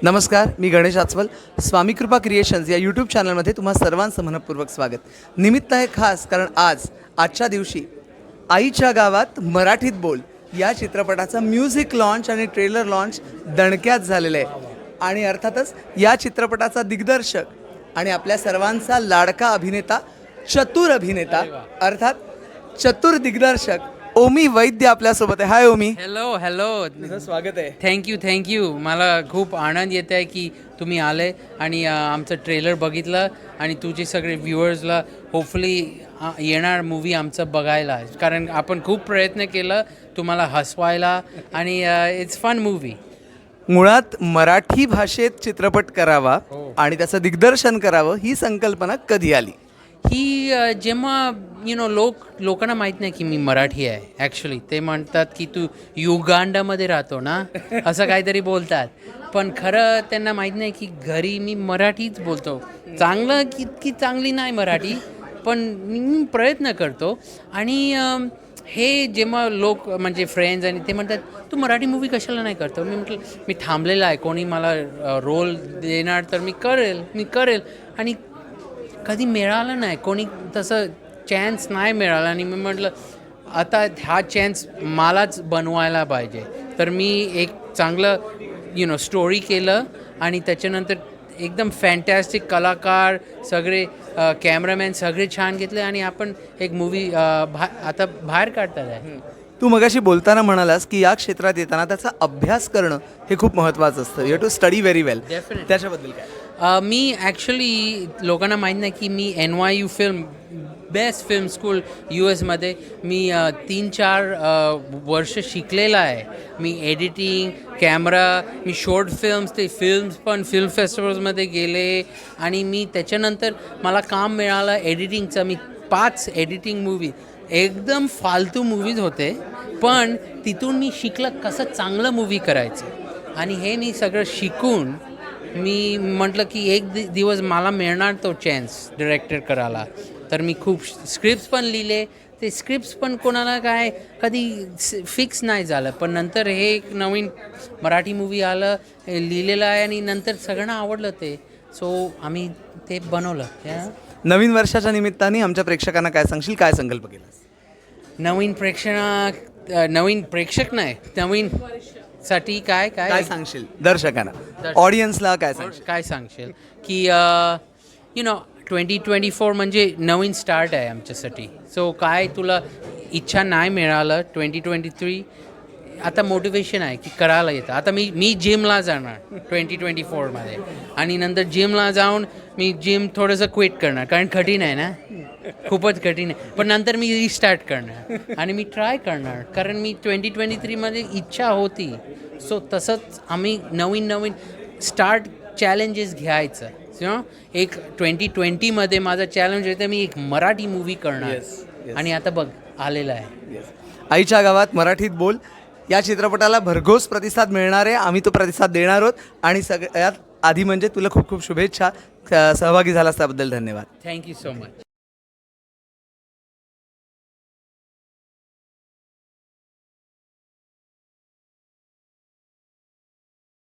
नमस्कार, मी गणेश आचवल. स्वामी कृपा क्रिएशन्स या यूट्यूब चॅनलमध्ये तुम्हा सर्वांचं मनपूर्वक स्वागत. निमित्त आहे खास, कारण आजच्या दिवशी आईच्या गावात मराठीत बोल या चित्रपटाचा म्युझिक लॉन्च आणि ट्रेलर लॉन्च दणक्यात झालेलं आहे. आणि अर्थातच या चित्रपटाचा दिग्दर्शक आणि आपल्या सर्वांचा लाडका अभिनेता, चतुर अभिनेता, अर्थात चतुर दिग्दर्शक ओमी वैद्य आपल्यासोबत आहे. हाय ओमी. हॅलो तुझं स्वागत आहे. थँक्यू. मला खूप आनंद येत आहे की तुम्ही आले आणि आमचं ट्रेलर बघितलं आणि तुझे सगळे व्ह्युअर्सला होपफुली येणार मूवी आमचं बघायला, कारण आपण खूप प्रयत्न केलं तुम्हाला हसवायला आणि इट्स फन मूवी. मुळात मराठी भाषेत चित्रपट करावा आणि त्याचं दिग्दर्शन करावं ही संकल्पना कधी आली? ही जेव्हा लोकांना माहीत नाही की मी मराठी आहे. ॲक्च्युली ते म्हणतात की तू युगांडामध्ये राहतो ना, असं काहीतरी बोलतात. पण खरं त्यांना माहीत नाही की घरी मी मराठीच बोलतो. चांगलं की चांगली नाही मराठी, पण मी प्रयत्न करतो. आणि हे जेव्हा लोक म्हणजे फ्रेंड्स आणि ते म्हणतात तू मराठी मूवी कशाला नाही करतो, मी म्हटलं मी थांबलेला आहे. कोणी मला रोल देणार तर मी करेल. आणि कधी मिळालं नाही, कोणी तसं चान्स नाही मिळाला. आणि मी म्हटलं आता हा चान्स मलाच बनवायला पाहिजे. तर मी एक चांगलं स्टोरी केलं आणि त्याच्यानंतर एकदम फॅन्टॅस्टिक कलाकार सगळे, कॅमेरामॅन सगळे छान घेतले आणि आपण एक मूवी आता बाहेर काढतात आहे. तू मगाशी बोलताना म्हणालास की या क्षेत्रात येताना त्याचा अभ्यास करणं हे खूप महत्त्वाचं असतं. You have to study very well. Definitely. त्याच्याबद्दल काय? मी ॲक्च्युली लोकांना माहीत नाही की मी NYU best film school US मी 3-4 वर्ष शिकलेला आहे. मी एडिटिंग, कॅमेरा, मी शॉर्ट फिल्म्स पण फिल्म फेस्टिवल्समध्ये गेले. आणि मी त्याच्यानंतर मला काम मिळालं एडिटिंगचं. मी 5 एडिटिंग मूवी, एकदम फालतू मूवीज होते, पण तिथून मी शिकलं कसं चांगलं मूवी करायचं. आणि हे मी सगळं शिकून मी म्हटलं की एक दिवस मला मिळणार तो चान्स डिरेक्टर करायला. तर मी खूप स्क्रिप्ट्स पण लिहिले. ते स्क्रिप्ट्स पण कोणाला काय कधी फिक्स नाही झालं, पण नंतर हे एक नवीन मराठी मूवी आलं, लिहिलेलं आहे आणि नंतर सगळ्यांना आवडलं ते. सो आम्ही ते बनवलं. नवीन वर्षाच्या निमित्ताने आमच्या प्रेक्षकांना काय सांगशील, काय संकल्प केलास? नवीन प्रेक्षक नाही, नवीन साठी काय सांगशील दर्शकांना, ऑडियन्सला काय सांगशील की 2024 म्हणजे नवीन स्टार्ट आहे आमच्यासाठी. सो काय तुला इच्छा नाही मिळालं 2023, आता मोटिवेशन आहे की करायला येतं. आता मी जिमला जाणार 2024 आणि नंतर जिमला जाऊन मी जिम थोडंसं क्विट करणार, कारण कठीण आहे ना, खूपच कठीण आहे. पण नंतर मी रिस्टार्ट करणार आणि मी ट्राय करणार, कारण मी 2023 इच्छा होती. सो तसंच आम्ही नवीन स्टार्ट चॅलेंजेस घ्यायचं. एक 2020 माझा चॅलेंज होतं मी एक मराठी मूवी करणार. आणि आता बघ आलेला आहे. आईच्या गावात मराठीत बोल या चित्रपटाला भरघोस प्रतिसाद मिळणार आहे. आम्ही तो प्रतिसाद देणार आहोत. आणि सगळ्यात आधी म्हणजे तुला खूप खूप शुभेच्छा. सहभागी झालास त्याबद्दल धन्यवाद. Thank you so much.